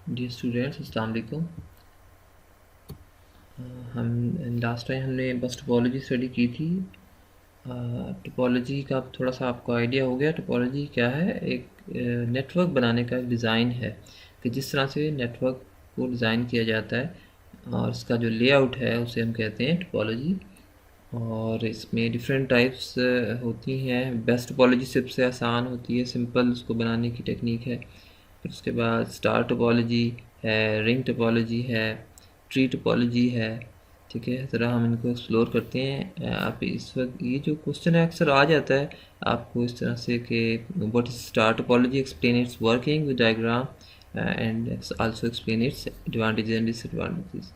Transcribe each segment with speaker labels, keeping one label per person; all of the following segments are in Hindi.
Speaker 1: डियर स्टूडेंट्स, अस्सलाम वालेकुम। हम लास्ट टाइम हमने बस टोपोलॉजी स्टडी की थी। टोपोलॉजी का थोड़ा सा आपको आइडिया हो गया। टोपोलॉजी क्या है? एक नेटवर्क बनाने का एक डिज़ाइन है कि जिस तरह से नेटवर्क को डिज़ाइन किया जाता है और इसका जो लेआउट है उसे हम कहते हैं टोपोलॉजी। और इसमें डिफरेंट टाइप्स होती हैं। बेस्ट टोपोलॉजी सबसे आसान होती है, सिंपल उसको बनाने की टेक्निक है। फिर उसके बाद स्टार टोपोलॉजी है, रिंग टोपोलॉजी है, ट्री टोपोलॉजी है। ठीक है, ज़रा हम इनको एक्सप्लोर करते हैं। आप इस वक्त ये जो क्वेश्चन है अक्सर आ जाता है आपको इस तरह से कि what is star topology, explain it's working with diagram and also explain its advantages and disadvantages.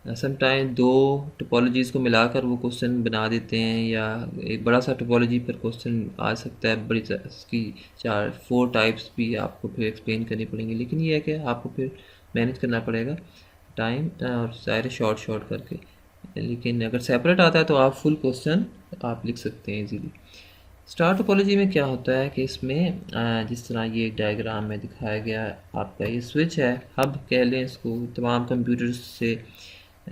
Speaker 1: Sometime दो टोपोलॉजीज़ को मिलाकर वो क्वेश्चन बना देते हैं, या एक बड़ा सा टोपोलॉजी पर क्वेश्चन आ सकता है, बड़ी इसकी 4 टाइप्स भी आपको फिर एक्सप्लेन करनी पड़ेंगी। लेकिन ये है कि आपको फिर मैनेज करना पड़ेगा टाइम और सारे शॉर्ट शॉर्ट करके। लेकिन अगर सेपरेट आता है तो आप फुल क्वेश्चन आप लिख सकते हैं इजीली। स्टार टोपोलॉजी में क्या होता है कि इसमें जिस तरह ये डायग्राम में दिखाया गया है, आपका ये स्विच है, हब कह लें इसको। तमाम कंप्यूटर्स से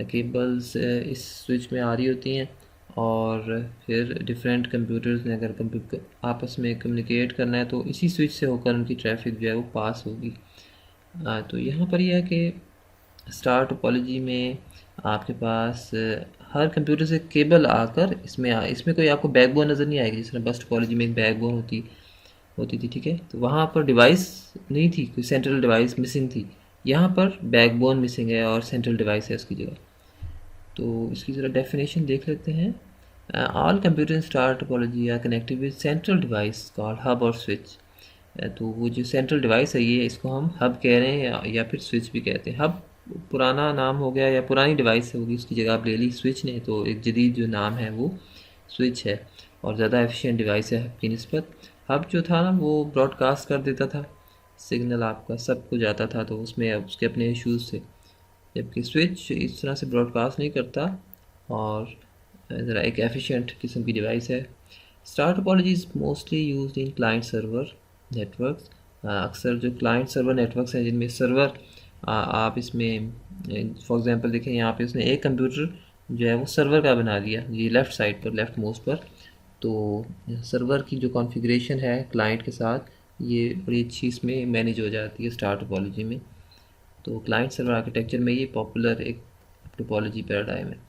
Speaker 1: केबल्स इस स्विच में आ रही होती हैं और फिर डिफरेंट कंप्यूटर्स ने अगर कंप्यूटर आपस में कम्युनिकेट करना है तो इसी स्विच से होकर उनकी ट्रैफिक जो है वो पास होगी। तो यहाँ पर यह है कि स्टार टोपोलॉजी में आपके पास हर कंप्यूटर से केबल आकर इसमें कोई आपको बैकबोन नज़र नहीं आएगी। जिस तरह बस टोपोलॉजी में एक बैकबोन होती थी। ठीक है, तो वहाँ पर डिवाइस नहीं थी, कोई सेंट्रल डिवाइस मिसिंग थी। यहाँ पर बैकबोन मिसिंग है और सेंट्रल डिवाइस है उसकी जगह। तो इसकी ज़रा डेफिनेशन देख लेते हैं। All computer in star topology are connected with central device called hub और स्विच। तो वो जो सेंट्रल डिवाइस है ये इसको हम हब कह रहे हैं या फिर स्विच भी कहते हैं। हब पुराना नाम हो गया या पुरानी डिवाइस होगी, उसकी जगह आप ले ली स्विच ने, तो एक जदीद जो नाम है वो स्विच है और ज़्यादा एफिशिएंट डिवाइस है हब की निस्बत। हब जो था ना वो ब्रॉडकास्ट कर देता था सिग्नल, आपका सबको जाता था, तो उसमें उसके अपने इश्यूज़ थे। जबकि स्विच इस तरह से ब्रॉडकास्ट नहीं करता और ज़रा एक एफिशिएंट किस्म की डिवाइस है। Star topology is mostly used in client server networks. अक्सर जो क्लाइंट सर्वर नेटवर्क्स हैं जिनमें सर्वर आप इसमें फॉर एग्जांपल देखें, यहाँ पे उसने एक कंप्यूटर जो है वो सर्वर का बना लिया, ये लेफ़्ट साइड पर, लेफ़्ट मोस्ट पर। तो सर्वर की जो कॉन्फ़िगरेशन है क्लाइंट के साथ, ये बड़ी अच्छी इसमें मैनेज हो जाती है स्टार टोपोलॉजी में। तो क्लाइंट सर्वर आर्किटेक्चर में ये पॉपुलर एक टोपोलॉजी पैराडाइम है।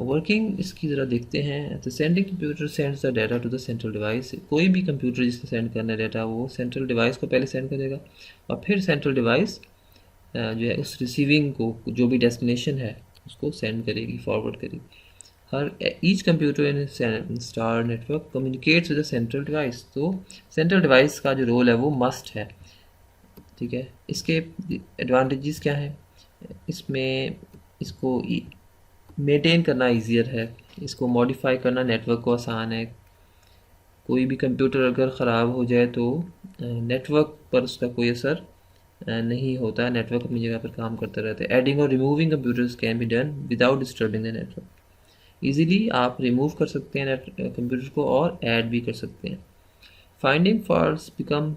Speaker 1: वर्किंग इसकी ज़रा देखते हैं। तो sending computer sends the data to the central device. कोई भी कंप्यूटर जिसने सेंड करना है डाटा वो सेंट्रल डिवाइस को पहले सेंड करेगा और फिर सेंट्रल डिवाइस जो है उस रिसीविंग को जो भी डेस्टिनेशन है उसको सेंड करेगी, फॉरवर्ड करेगी। हर each computer in star network communicates with the central device. तो सेंट्रल डिवाइस का जो रोल है वो मस्ट है। ठीक है, इसके एडवांटेजेस क्या हैं? इसमें इसको मेंटेन करना ईजियर है, इसको मॉडिफाई करना नेटवर्क को आसान है। कोई भी कंप्यूटर अगर ख़राब हो जाए तो नेटवर्क पर उसका कोई असर नहीं होता, नेटवर्क अपनी जगह पर काम करता रहता है। एडिंग और removing computers can be done without disturbing the network. Easily आप रिमूव कर सकते हैं कंप्यूटर को और ऐड भी कर सकते हैं। Finding faults become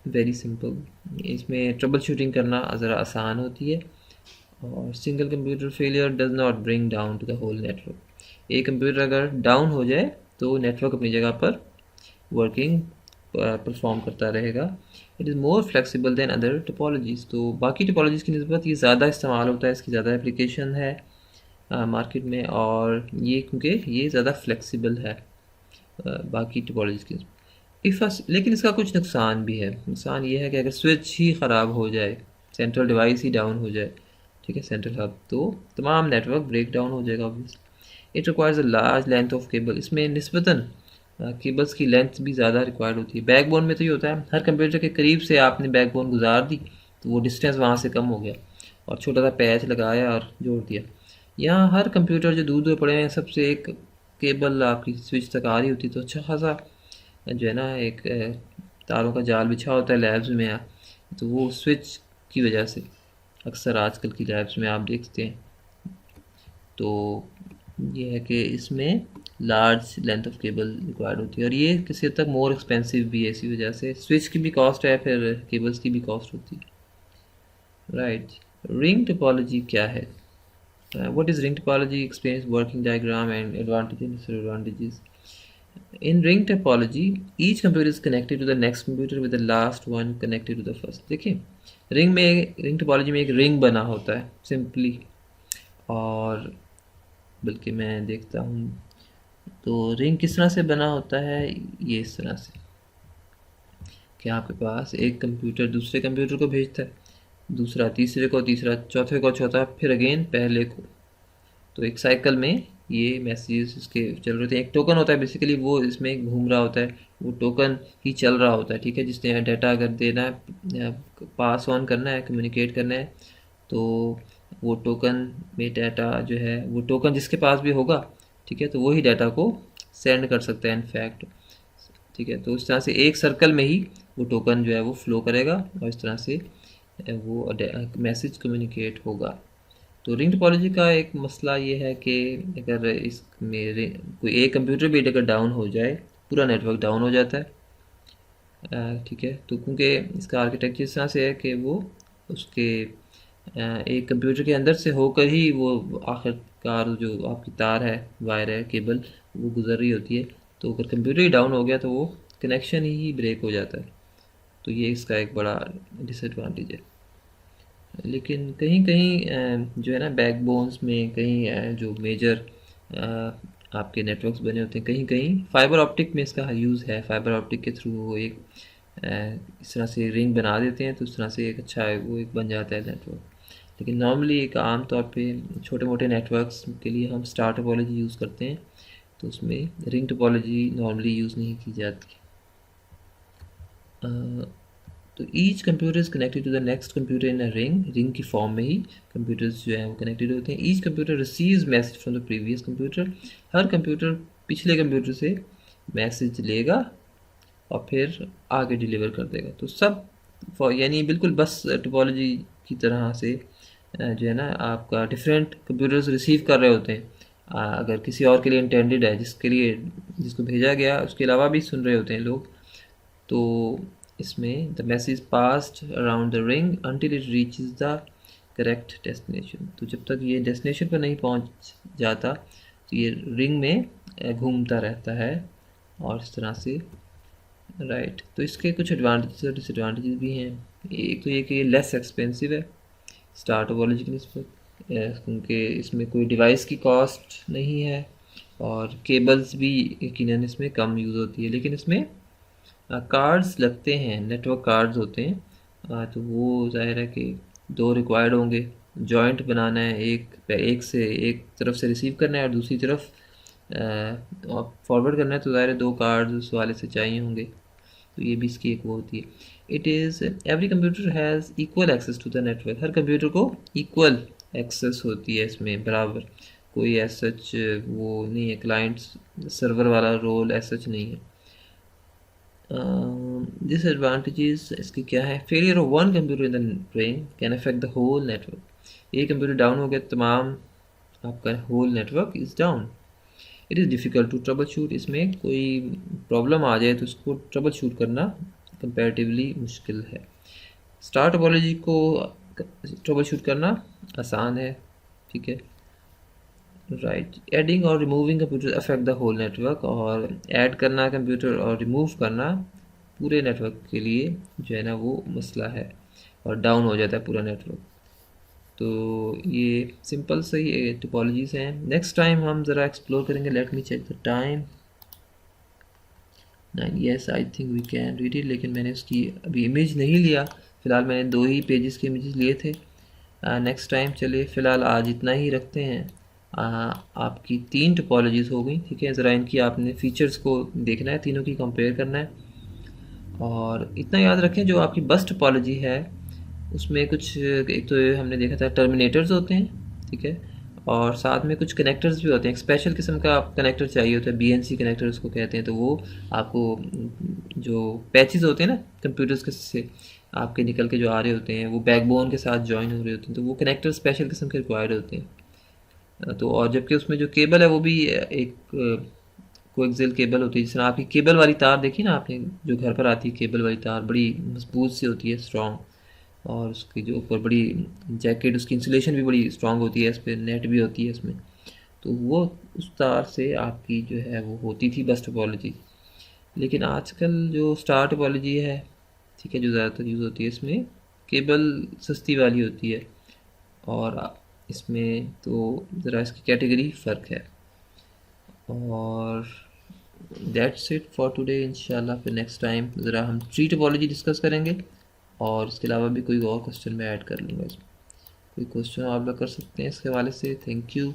Speaker 1: very simple. इसमें ट्रबल शूटिंग करना ज़रा आसान होती है और single computer failure does not bring down to the whole network. एक कंप्यूटर अगर डाउन हो जाए तो नेटवर्क अपनी जगह पर वर्किंग परफॉर्म करता रहेगा। It is more flexible than other topologies. तो बाकी टोपोलॉजीज़ की निस्बत ये ज़्यादा इस्तेमाल होता है, इसकी ज़्यादा एप्लीकेशन है मार्केट में, और ये क्योंकि ये ज़्यादा फ्लेक्सिबल है बाकी टोपोलॉजीज़ की। लेकिन इसका कुछ नुकसान भी है। नुकसान ये है कि अगर स्विच ही ख़राब हो जाए, सेंट्रल डिवाइस ही डाउन हो जाए, ठीक है, सेंट्रल हब, तो तमाम नेटवर्क ब्रेक डाउन हो जाएगा obviously. It requires a large length of cable. इसमें निस्बतन केबल्स की लेंथ भी ज़्यादा रिक्वायर्ड होती है। बैकबोन में तो ये होता है हर कंप्यूटर के करीब से आपने बैकबोन गुजार दी तो वो डिस्टेंस वहाँ से कम हो गया और छोटा सा पैच लगाया और जोड़ दिया। यहाँ हर कंप्यूटर जो दूर दूर पड़े हैं सबसे एक केबल आपकी स्विच तक आ रही होती, तो अच्छा खासा जो है ना एक तारों का जाल बिछा होता है लैब्स में। तो वो स्विच की वजह से अक्सर आजकल की लैब्स में आप देखते हैं। तो ये है कि इसमें large length of cable required होती है और ये किसी हद तक मोर एक्सपेंसिव भी है। इसी वजह से स्विच की भी कॉस्ट है, फिर केबल्स की भी कॉस्ट होती है। राइट। रिंग टोपोलॉजी क्या है? What is ring topology? Explains working diagram and advantages and disadvantages. In ring topology, each computer is connected to the next computer with the last one connected to the first. देखिए, रिंग टोपोलॉजी में एक रिंग बना होता है सिंपली, और बल्कि मैं देखता हूँ तो रिंग किस तरह से बना होता है, ये इस तरह से कि आपके पास एक कंप्यूटर दूसरे कंप्यूटर को भेजता है, दूसरा तीसरे को, तीसरा चौथे को, चौथा फिर अगेन पहले को। तो एक साइकिल में ये मैसेजेस इसके चल रहे थे। एक टोकन होता है बेसिकली, वो इसमें घूम रहा होता है, वो टोकन ही चल रहा होता है, ठीक है। जिसने डाटा अगर देना है, पास ऑन करना है, कम्युनिकेट करना है, तो वो टोकन में डाटा जो है, वो टोकन जिसके पास भी होगा, ठीक है, तो वही डाटा को सेंड कर सकता है इनफैक्ट, ठीक है। तो इस तरह से एक सर्कल में ही वो टोकन जो है वो फ्लो करेगा और इस तरह से वो मैसेज कम्युनिकेट होगा। तो रिंग टोपोलॉजी का एक मसला ये है कि अगर इस मेरे कोई एक कंप्यूटर भी अगर डाउन हो जाए, पूरा नेटवर्क डाउन हो जाता है, ठीक है। तो क्योंकि इसका आर्किटेक्चर इस तरह से है कि वो उसके एक कंप्यूटर के अंदर से होकर ही वो आखिरकार जो आपकी तार है, वायर है, केबल, वो गुजर रही होती है। तो अगर कंप्यूटर ही डाउन हो गया तो वो कनेक्शन ही ब्रेक हो जाता है। तो ये इसका एक बड़ा डिसएडवांटेज है। लेकिन कहीं कहीं जो है ना, बैकबोन्स में कहीं जो मेजर आपके नेटवर्क्स बने होते हैं, कहीं कहीं फाइबर ऑप्टिक में इसका यूज़ है। फाइबर ऑप्टिक के थ्रू वो एक इस तरह से रिंग बना देते हैं, तो इस तरह से एक अच्छा है, वो एक बन जाता है नेटवर्क। लेकिन नॉर्मली एक आम तौर पे छोटे मोटे नेटवर्क्स के लिए हम स्टार टोपोलॉजी यूज़ करते हैं, तो उसमें रिंग टोपोलॉजी नॉर्मली यूज़ नहीं की जाती। तो each computer is connected to the next computer in a ring की फॉर्म में ही कंप्यूटर्स जो हैं वो कनेक्टेड होते हैं। Each computer receives message from the previous computer. हर कंप्यूटर पिछले कंप्यूटर से मैसेज लेगा और फिर आगे डिलीवर कर देगा। तो सब यानी बिल्कुल बस टोपोलॉजी की तरह से जो है ना, आपका डिफरेंट कंप्यूटर्स रिसीव कर रहे होते हैं। अगर किसी और के लिए इंटेंडेड है, जिसको भेजा गया उसके अलावा भी सुन रहे होते हैं लोग, तो इसमें the message passed around the ring until it reaches the correct destination. तो जब तक ये डेस्टिनेशन पर नहीं पहुंच जाता, तो ये रिंग में घूमता रहता है और इस तरह से, राइट। तो इसके कुछ एडवांटेजेस और डिसएडवांटेजेस भी हैं। एक तो ये कि ये लेस एक्सपेंसिव है स्टार टोपोलॉजी की निस्बत, क्योंकि इसमें कोई डिवाइस की कॉस्ट नहीं है और केबल्स भी यकीनन इसमें कम यूज़ होती है। लेकिन इसमें कार्ड्स लगते हैं, नेटवर्क कार्ड्स होते हैं, तो वो जाहिर है कि दो रिक्वायर्ड होंगे। जॉइंट बनाना है, एक तरफ से रिसीव करना है और दूसरी तरफ फॉरवर्ड करना है, तो ज़ाहिर है दो कार्ड्स उस वाले से चाहिए होंगे। तो ये भी इसकी एक वो होती है। It is every computer has equal access to the network. हर कंप्यूटर को इक्वल एक्सेस होती है इसमें, बराबर। कोई एज सच वो नहीं है, क्लाइंट्स सर्वर वाला रोल एज सच नहीं है। डिसएडवांटेजेस इसकी क्या है? Failure of one computer in the ring can affect the whole network. एक कंप्यूटर डाउन हो गया, तमाम आपका whole network is down. It is difficult to trouble shoot. इसमें कोई प्रॉब्लम आ जाए तो उसको ट्रबल शूट करना कंपैरेटिवली मुश्किल है। स्टार टोपोलॉजी को ट्रबल शूट करना आसान है, ठीक है, राइट। एडिंग और removing computer affect the whole network. और ऐड करना कंप्यूटर और रिमूव करना पूरे नेटवर्क के लिए जो है ना वो मसला है, और डाउन हो जाता है पूरा नेटवर्क। तो ये सिंपल सही टोपोलॉजीज़ हैं। नेक्स्ट टाइम हम ज़रा एक्सप्लोर करेंगे। Let me check the time. 9, yes I think we can read it. लेकिन मैंने उसकी अभी इमेज नहीं लिया, फ़िलहाल मैंने 2 ही पेजेस के इमेजेस लिए थे। नेक्स्ट टाइम चलिए फ़िलहाल आज इतना ही रखते हैं। आपकी 3 टोपोलॉजीज़ हो गई, ठीक है। ज़रा इनकी आपने फ़ीचर्स को देखना है, तीनों की कंपेयर करना है। और इतना याद रखें, जो आपकी बस टोपोलॉजी है उसमें कुछ, एक तो हमने देखा था टर्मिनेटर्स होते हैं, ठीक है, और साथ में कुछ कनेक्टर्स भी होते हैं। एक स्पेशल किस्म का कनेक्टर चाहिए होता है, बीएनसी कनेक्टर उसको कहते हैं। तो वो आपको जो पैचेस होते हैं ना कंप्यूटर्स के से आपके निकल के जो आ रहे होते हैं, वो बैकबोन के साथ जॉइन हो रहे होते हैं, तो वो कनेक्टर स्पेशल किस्म के रिक्वायर्ड होते हैं। तो और जबकि उसमें जो केबल है वो भी एक कोएक्सियल केबल होती है। जिस तरह आपकी केबल वाली तार देखी ना आपने, जो घर पर आती है केबल वाली तार, बड़ी मजबूत सी होती है, स्ट्रॉन्ग। और उसकी जो ऊपर बड़ी जैकेट, उसकी इंसुलेशन भी बड़ी स्ट्रांग होती है, इस पर नेट भी होती है इसमें। तो वो उस तार से आपकी जो है वो होती थी बस टोपोलॉजी। लेकिन आजकल जो स्टार टोपोलॉजी है, ठीक है, जो ज़्यादातर यूज़ होती है, इसमें केबल सस्ती वाली होती है, और इसमें तो ज़रा इसकी कैटेगरी फ़र्क है। और दैट्स इट फॉर टुडे। इंशाल्लाह फिर नेक्स्ट टाइम ज़रा हम ट्री टोपोलॉजी डिस्कस करेंगे, और इसके अलावा भी कोई और क्वेश्चन मैं ऐड कर लूँगा इसमें। कोई क्वेश्चन आप लोग कर सकते हैं इसके हवाले से। Thank you.